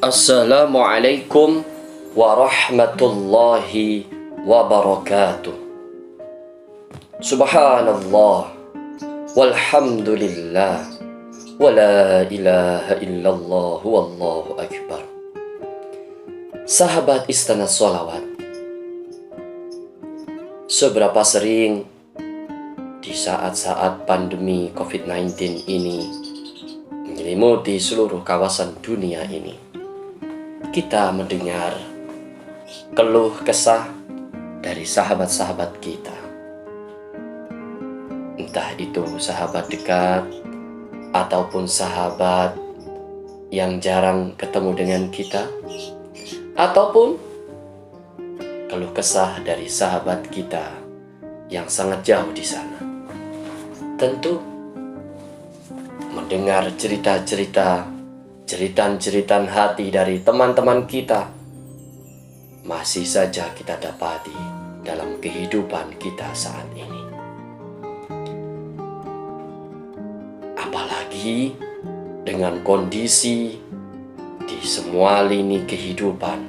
Assalamualaikum warahmatullahi wabarakatuh. Subhanallah walhamdulillah wala ilaha illallah wallahu akbar. Sahabat Istana Sholawat, seberapa sering di saat-saat pandemi COVID-19 ini menyelimuti seluruh kawasan dunia ini, kita mendengar keluh kesah dari sahabat-sahabat kita. Entah itu sahabat dekat ataupun sahabat yang jarang ketemu dengan kita, ataupun keluh kesah dari sahabat kita yang sangat jauh di sana. Tentu mendengar cerita-cerita, jeritan-jeritan hati dari teman-teman kita masih saja kita dapati dalam kehidupan kita saat ini. Apalagi dengan kondisi di semua lini kehidupan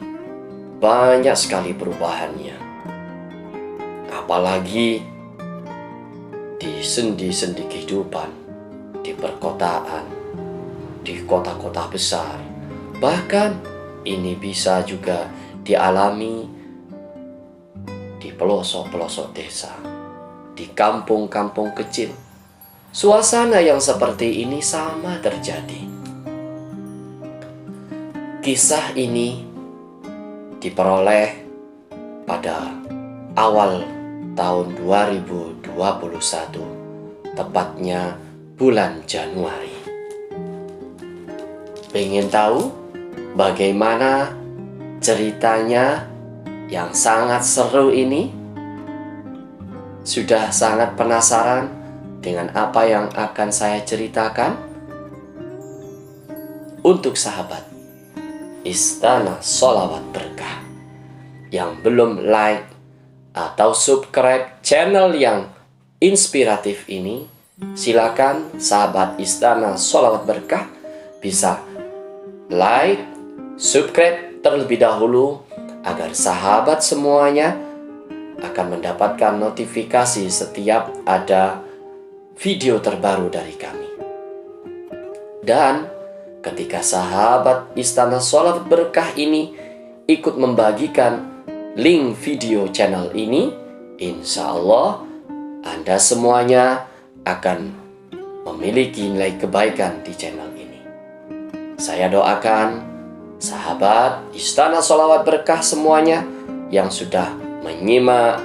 banyak sekali perubahannya. Apalagi di sendi-sendi kehidupan, di perkotaan, di kota-kota besar, bahkan ini bisa juga dialami di pelosok-pelosok desa, di kampung-kampung kecil. Suasana yang seperti ini sama terjadi. Kisah ini diperoleh pada awal tahun 2021, tepatnya bulan Januari. Pengen tahu bagaimana ceritanya yang sangat seru ini? Sudah sangat penasaran dengan apa yang akan saya ceritakan? Untuk sahabat Istana Sholawat Berkah yang belum like atau subscribe channel yang inspiratif ini, silakan sahabat Istana Sholawat Berkah bisa like, subscribe terlebih dahulu agar sahabat semuanya akan mendapatkan notifikasi setiap ada video terbaru dari kami. Dan ketika sahabat Istana Sholawat Berkah ini ikut membagikan link video channel ini, insya Allah Anda semuanya akan memiliki nilai kebaikan di channel ini. Saya doakan sahabat Istana Sholawat Berkah semuanya yang sudah menyimak,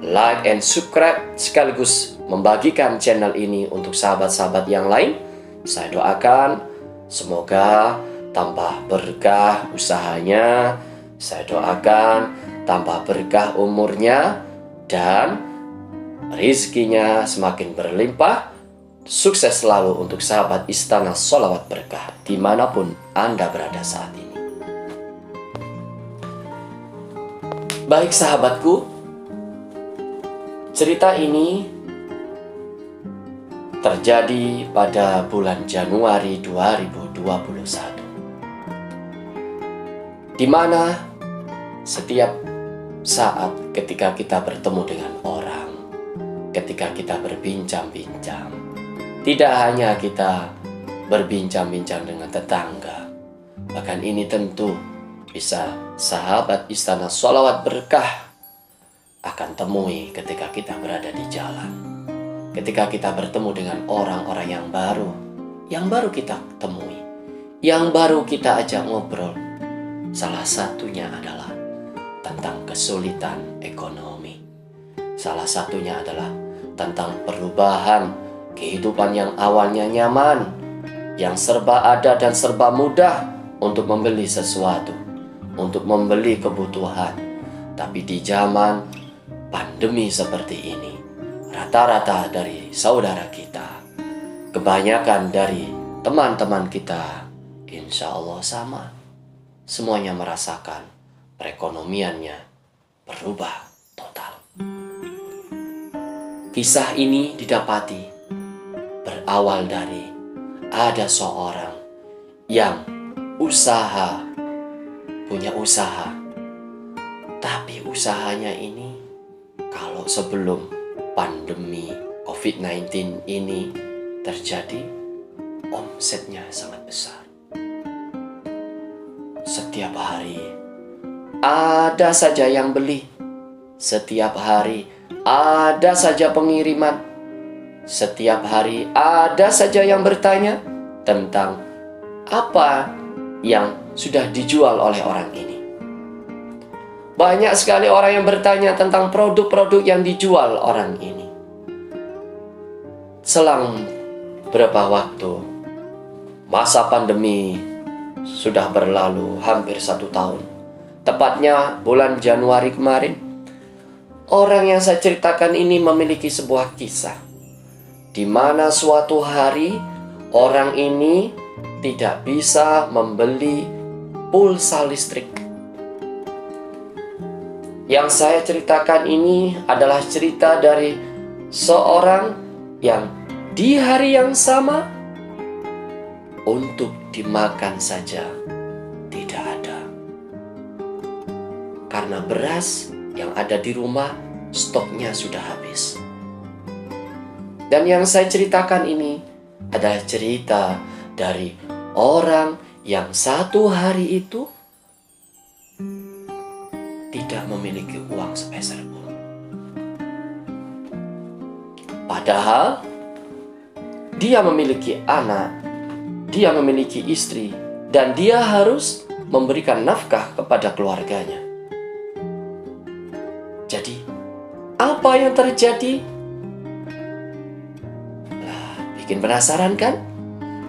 like, and subscribe sekaligus membagikan channel ini untuk sahabat-sahabat yang lain. Saya doakan semoga tambah berkah usahanya, saya doakan tambah berkah umurnya, dan rizkinya semakin berlimpah. Sukses selalu untuk sahabat Istana Sholawat Berkah dimanapun Anda berada saat ini. Baik sahabatku, cerita ini terjadi pada bulan Januari 2021, di mana setiap saat ketika kita bertemu dengan orang, ketika kita berbincang-bincang, tidak hanya kita berbincang-bincang dengan tetangga, bahkan ini tentu bisa sahabat Istana Sholawat Berkah akan temui ketika kita berada di jalan, ketika kita bertemu dengan orang-orang yang baru kita temui, yang baru kita ajak ngobrol. Salah satunya adalah tentang kesulitan ekonomi. Salah satunya adalah tentang perubahan kehidupan yang awalnya nyaman, yang serba ada dan serba mudah untuk membeli sesuatu, untuk membeli kebutuhan. Tapi di zaman pandemi seperti ini, rata-rata dari saudara kita, kebanyakan dari teman-teman kita, insya Allah sama. Semuanya merasakan perekonomiannya berubah total. Kisah ini didapati berawal dari ada seorang yang usaha punya usaha. Tapi usahanya ini, kalau sebelum pandemi COVID-19 ini terjadi, omsetnya sangat besar. Setiap hari ada saja yang beli. Setiap hari ada saja pengiriman. Setiap hari ada saja yang bertanya tentang apa yang sudah dijual oleh orang ini. Banyak sekali orang yang bertanya tentang produk-produk yang dijual orang ini. Selang beberapa waktu, masa pandemi sudah berlalu hampir 1 tahun. Tepatnya bulan Januari kemarin, orang yang saya ceritakan ini memiliki sebuah kisah, di mana suatu hari orang ini tidak bisa membeli pulsa listrik. Yang saya ceritakan ini adalah cerita dari seorang yang di hari yang sama untuk dimakan saja tidak ada. Karena beras yang ada di rumah stoknya sudah habis. Dan yang saya ceritakan ini adalah cerita dari orang yang satu hari itu tidak memiliki uang sepeser pun. Padahal dia memiliki anak, dia memiliki istri, dan dia harus memberikan nafkah kepada keluarganya. Jadi, apa yang terjadi? Nah, bikin penasaran kan?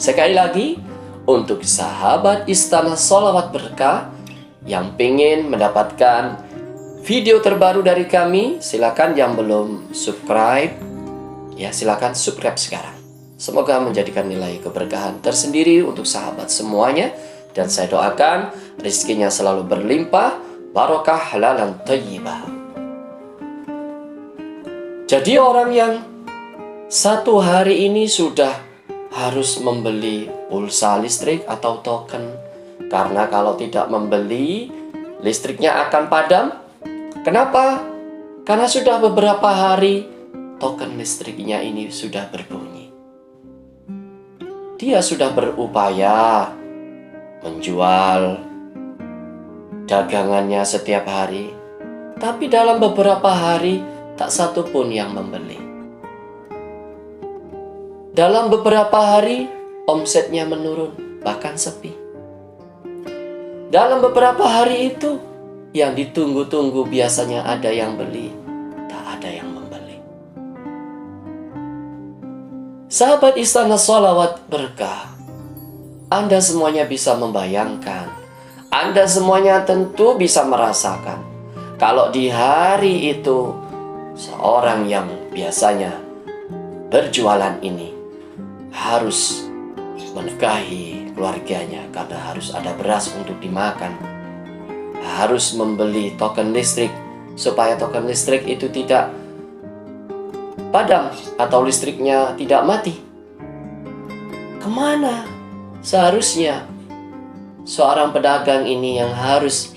Sekali lagi, untuk sahabat Istana Sholawat Berkah yang pengen mendapatkan video terbaru dari kami, silakan yang belum subscribe, ya silakan subscribe sekarang. Semoga menjadikan nilai keberkahan tersendiri untuk sahabat semuanya. Dan saya doakan rezekinya selalu berlimpah, barokah, halalan thayyibah. Jadi orang yang satu hari ini sudah harus membeli pulsa listrik atau token. Karena kalau tidak membeli, listriknya akan padam. Kenapa? Karena sudah beberapa hari token listriknya ini sudah berbunyi. Dia sudah berupaya menjual dagangannya setiap hari, tapi dalam beberapa hari tak satu pun yang membeli. Dalam beberapa hari omsetnya menurun, bahkan sepi. Dalam beberapa hari itu yang ditunggu-tunggu biasanya ada yang beli, tak ada yang membeli. Sahabat Istana Sholawat Berkah, Anda semuanya bisa membayangkan, Anda semuanya tentu bisa merasakan kalau di hari itu seorang yang biasanya berjualan ini harus menafkahi keluarganya karena harus ada beras untuk dimakan, harus membeli token listrik supaya token listrik itu tidak padam atau listriknya tidak mati. Kemana seharusnya seorang pedagang ini yang harus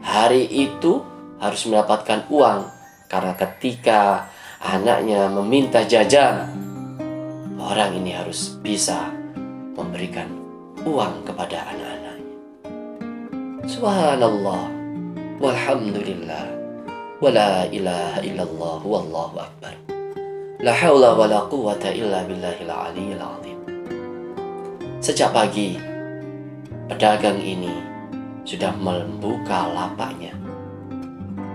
hari itu harus mendapatkan uang? Karena ketika anaknya meminta jajan, orang ini harus bisa memberikan uang kepada anak-anaknya. Subhanallah, walhamdulillah, wala ilaha illallah, wallahu akbar. La haula wala quwata illa billahil aliyyil azim. Sejak pagi, pedagang ini sudah membuka lapaknya.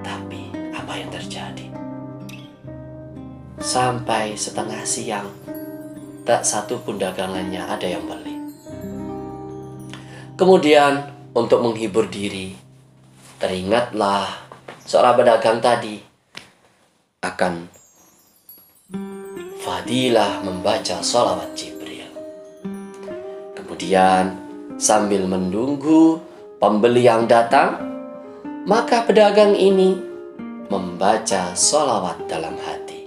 Tapi apa yang terjadi? Sampai setengah siang, tak satu pun dagangannya ada yang beli. Kemudian untuk menghibur diri, teringatlah seorang pedagang tadi akan fadilah membaca sholawat Jibril. Kemudian sambil menunggu pembeli yang datang, maka pedagang ini membaca sholawat dalam hati.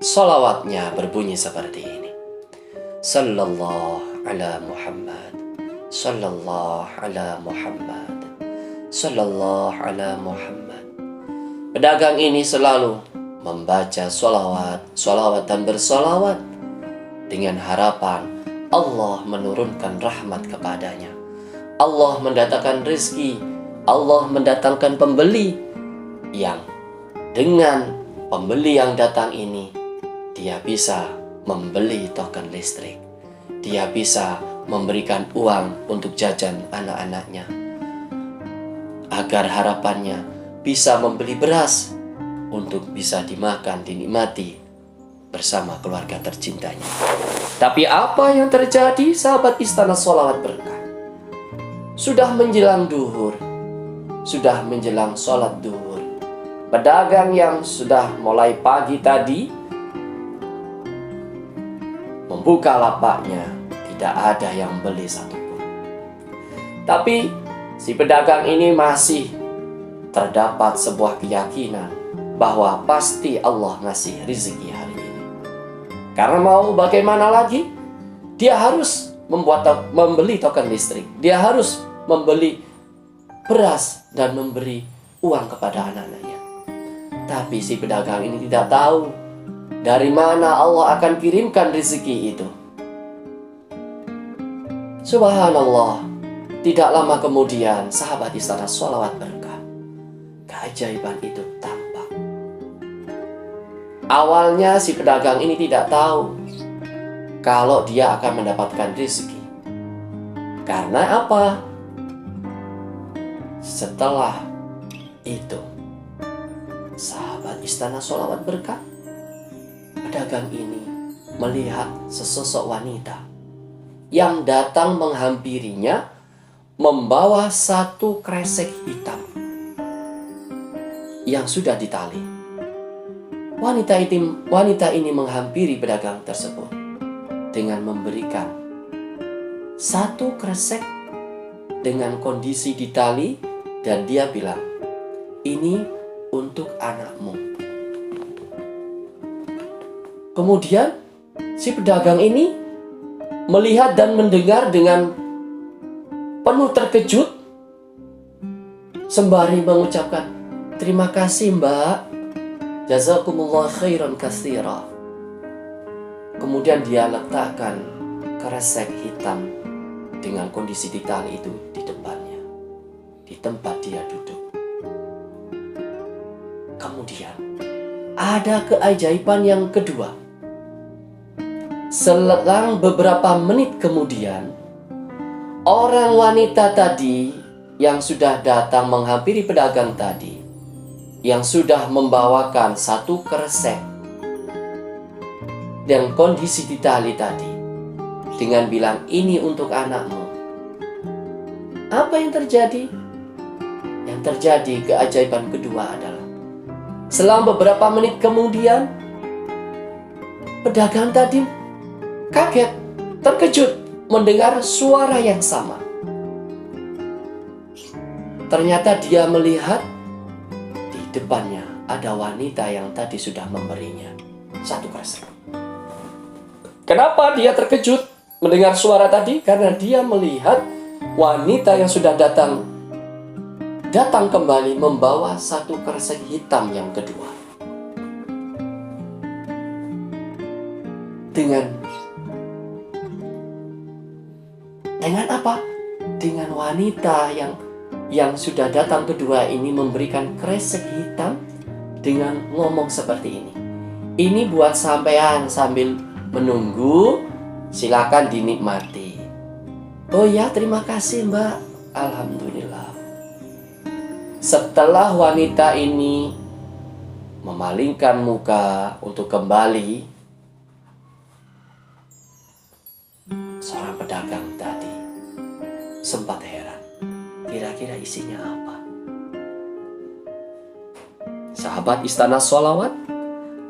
Sholawatnya berbunyi seperti ini: Sallallahu ala Muhammad, Sallallahu ala Muhammad, Sallallahu ala Muhammad. Pedagang ini selalu membaca sholawat dan bersolawat dengan harapan Allah menurunkan rahmat kepadanya. Allah mendatangkan rezeki, Allah mendatangkan pembeli yang dengan pembeli yang datang ini dia bisa membeli token listrik. Dia bisa memberikan uang untuk jajan anak-anaknya. Agar harapannya bisa membeli beras untuk bisa dimakan, dinikmati bersama keluarga tercintanya. Tapi apa yang terjadi sahabat Istana Sholawat Berkah? Sudah menjelang duhur, sudah menjelang sholat duhur, pedagang yang sudah mulai pagi tadi membuka lapaknya, tidak ada yang beli satupun. Tapi si pedagang ini masih terdapat sebuah keyakinan bahwa pasti Allah ngasih rezeki hari ini. Karena mau bagaimana lagi? Dia harus membeli token listrik. Dia harus membeli beras dan memberi uang kepada anak-anaknya. Tapi si pedagang ini tidak tahu dari mana Allah akan kirimkan rezeki itu. Subhanallah, tidak lama kemudian sahabat Istana Sholawat Berkah, keajaiban itu tampak. Awalnya si pedagang ini tidak tahu kalau dia akan mendapatkan rezeki. Karena apa? Setelah itu, sahabat Istana Sholawat Berkah, pedagang ini melihat sesosok wanita yang datang menghampirinya membawa satu kresek hitam yang sudah ditali. Wanita ini menghampiri pedagang tersebut dengan memberikan satu kresek dengan kondisi ditali, dan dia bilang, "Ini untuk anakmu." Kemudian si pedagang ini melihat dan mendengar dengan penuh terkejut sembari mengucapkan, "Terima kasih Mbak, jazakumullah khairan katsira." Kemudian dia letakkan kresek hitam dengan kondisi ditali itu di depannya, di tempat dia duduk. Kemudian ada keajaiban yang kedua. Selang beberapa menit kemudian, orang wanita tadi yang sudah datang menghampiri pedagang tadi, yang sudah membawakan satu kresek dan kondisi ditali tadi, dengan bilang, "Ini untuk anakmu." Apa yang terjadi? Yang terjadi keajaiban kedua adalah selang beberapa menit kemudian, pedagang tadi kaget, terkejut mendengar suara yang sama. Ternyata dia melihat di depannya ada wanita yang tadi sudah memberinya satu kresek. Kenapa dia terkejut mendengar suara tadi? Karena dia melihat wanita yang sudah datang kembali membawa satu kresek hitam yang kedua. Dengan apa? Dengan wanita yang sudah datang kedua ini memberikan kresek hitam dengan ngomong seperti ini. "Ini buat sampean sambil menunggu, silakan dinikmati." "Oh ya, terima kasih Mbak." Alhamdulillah. Setelah wanita ini memalingkan muka untuk kembali, seorang pedagang tadi sempat heran, kira-kira isinya apa? Sahabat Istana Sholawat,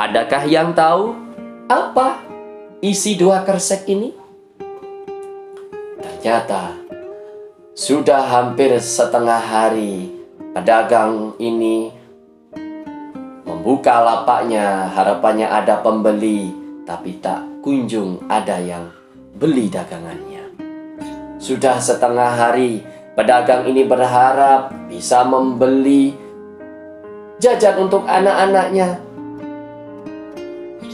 adakah yang tahu apa isi dua kresek ini? Ternyata sudah hampir setengah hari pedagang ini membuka lapaknya, harapannya ada pembeli, tapi tak kunjung ada yang beli dagangannya. Sudah setengah hari Pedagang ini berharap bisa membeli jajan untuk anak-anaknya.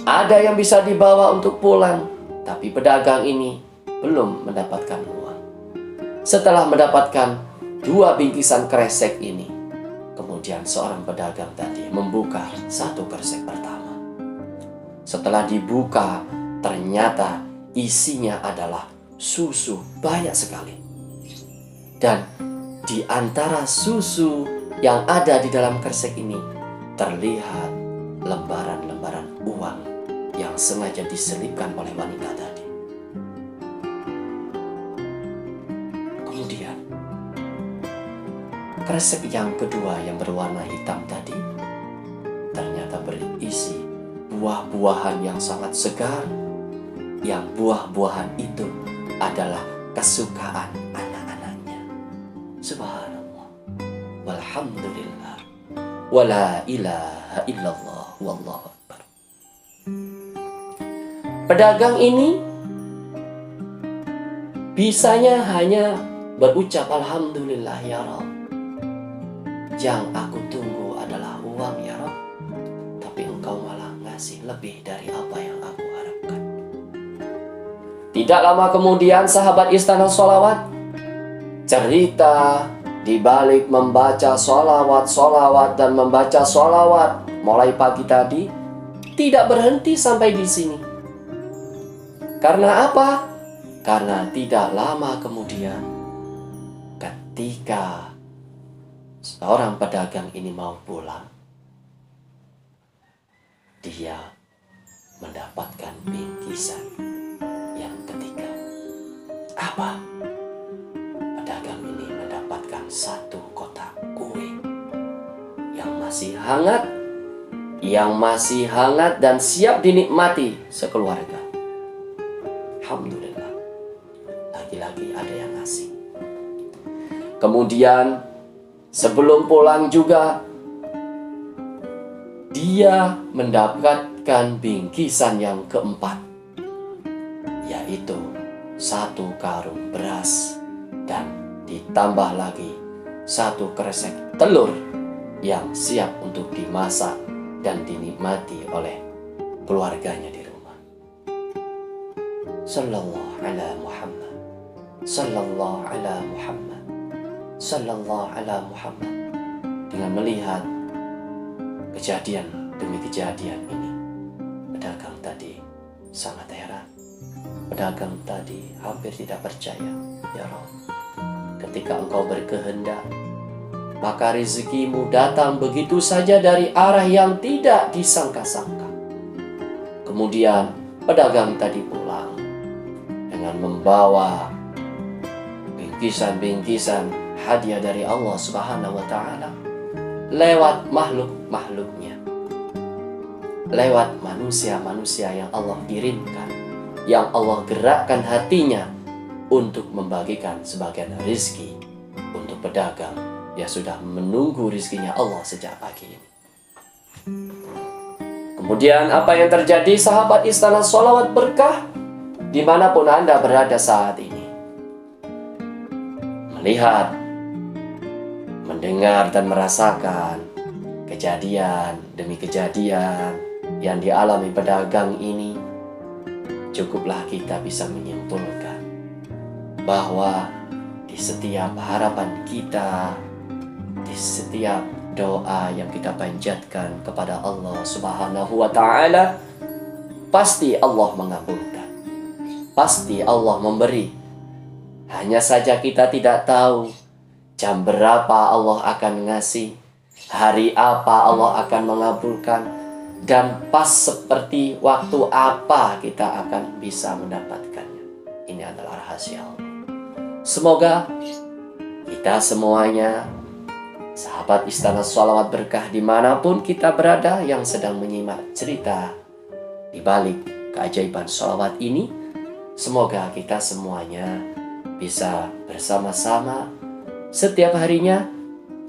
Ada yang bisa dibawa untuk pulang, tapi pedagang ini belum mendapatkan uang. Setelah mendapatkan 2 bingkisan kresek ini, kemudian seorang pedagang tadi membuka 1 kresek pertama. Setelah dibuka, ternyata isinya adalah susu banyak sekali. Dan di antara susu yang ada di dalam kresek ini terlihat lembaran-lembaran uang yang sengaja diselipkan oleh wanita tadi. Kemudian kresek yang kedua yang berwarna hitam tadi ternyata berisi buah-buahan yang sangat segar, yang buah-buahan itu adalah kesukaan anak-anaknya. Subhanallah, walhamdulillah, wala ilaha illallah, wallahu akbar. Pedagang ini bisanya hanya berucap alhamdulillah ya Rabb. Yang aku tunggu adalah uang ya Rabb, tapi engkau malah ngasih lebih dari apa yang aku harapkan. Tidak lama kemudian sahabat Istana Sholawat cerita di balik membaca sholawat dan membaca sholawat mulai pagi tadi tidak berhenti sampai di sini. Karena apa? Karena tidak lama kemudian ketika seorang pedagang ini mau pulang, dia mendapatkan bingkisan yang ketiga. Apa? Pedagang ini mendapatkan 1 kotak kue yang masih hangat dan siap dinikmati sekeluarga. Alhamdulillah, lagi-lagi ada yang ngasih. Kemudian sebelum pulang juga dia mendapatkan bingkisan yang keempat, yaitu 1 karung beras dan ditambah lagi 1 kresek telur yang siap untuk dimasak dan dinikmati oleh keluarganya di rumah. Sallallahu ala Muhammad, sallallahu ala Muhammad, sallallahu ala Muhammad. Dengan melihat kejadian demi kejadian ini, pedagang tadi sangat heran. Pedagang tadi hampir tidak percaya. Ya Rabb, ketika engkau berkehendak, maka rezekimu datang begitu saja dari arah yang tidak disangka-sangka. Kemudian pedagang tadi pulang dengan membawa bingkisan-bingkisan hadiah dari Allah Subhanahu wa Ta'ala lewat makhluk-makhluknya, lewat manusia-manusia yang Allah kirimkan, yang Allah gerakkan hatinya untuk membagikan sebagian rizki untuk pedagang yang sudah menunggu rizkinya Allah sejak pagi ini. Kemudian apa yang terjadi sahabat Istana Sholawat Berkah dimanapun Anda berada saat ini? Melihat, mendengar dan merasakan kejadian demi kejadian yang dialami pedagang ini, cukuplah kita bisa menyimpulkan bahwa di setiap harapan kita, di setiap doa yang kita panjatkan kepada Allah Subhanahu wa Ta'ala, pasti Allah mengabulkan. Pasti Allah memberi. Hanya saja kita tidak tahu jam berapa Allah akan ngasih, hari apa Allah akan mengabulkan, dan pas seperti waktu apa kita akan bisa mendapatkannya. Ini adalah rahasia Allah. Semoga kita semuanya, sahabat Istana Sholawat Berkah dimanapun kita berada yang sedang menyimak cerita di balik keajaiban sholawat ini, semoga kita semuanya bisa bersama-sama setiap harinya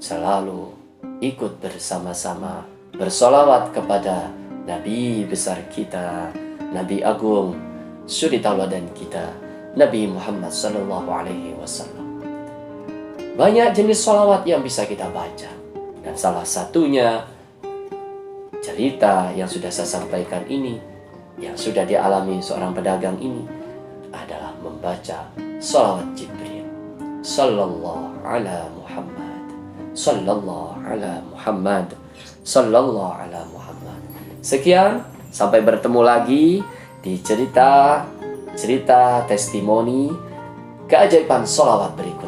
selalu ikut bersama-sama bersolawat kepada Nabi besar kita, Nabi Agung, suri tauladan kita, Nabi Muhammad sallallahu alaihi wasallam. banyak jenis sholawat yang bisa kita baca. Dan salah satunya cerita yang sudah saya sampaikan ini, yang sudah dialami seorang pedagang ini, adalah membaca sholawat Jibril. Sallallahu ala Muhammad, sallallahu ala Muhammad, sallallahu ala Muhammad. Sekian, sampai bertemu lagi di cerita testimoni keajaiban sholawat berikut.